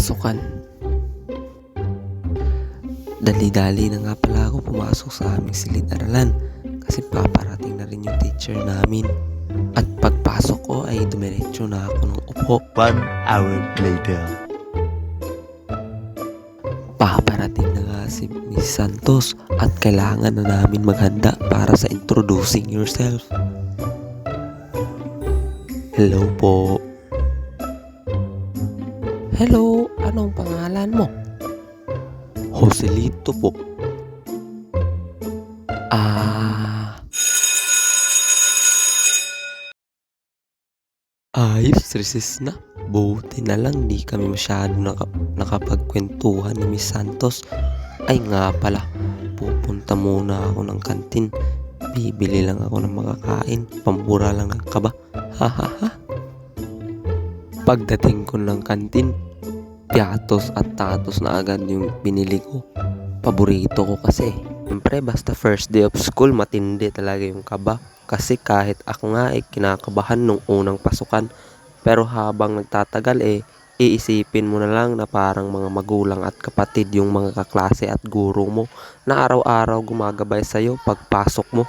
pasukan. Dali-dali na nga pala ako pumasok sa aming silid-aralan kasi paparating na rin yung teacher namin. At pagpasok ko ay dumiretso na ako ng upo. 1 hour later. Paparating na nga si Miss Santos at kailangan na namin maghanda para sa introducing yourself. Hello po. Hello, anong pangalan mo? Joselito po. Ayos, recess na. Buti na lang di kami masyado nakapagkwentuhan ni Miss Santos. Ay nga pala, pupunta muna ako ng kantin. Bibili lang ako ng makakain. Pambura lang ng kaba. Hahaha. Pagdating ko ng kantin, piatos at tatos na agad yung binili ko. Paborito ko kasi. Siyempre, basta first day of school, matindi talaga yung kaba. Kasi kahit ako nga kinakabahan nung unang pasukan. Pero habang nagtatagal iisipin mo na lang na parang mga magulang at kapatid yung mga kaklase at guro mo na araw-araw gumagabay sa'yo pagpasok mo.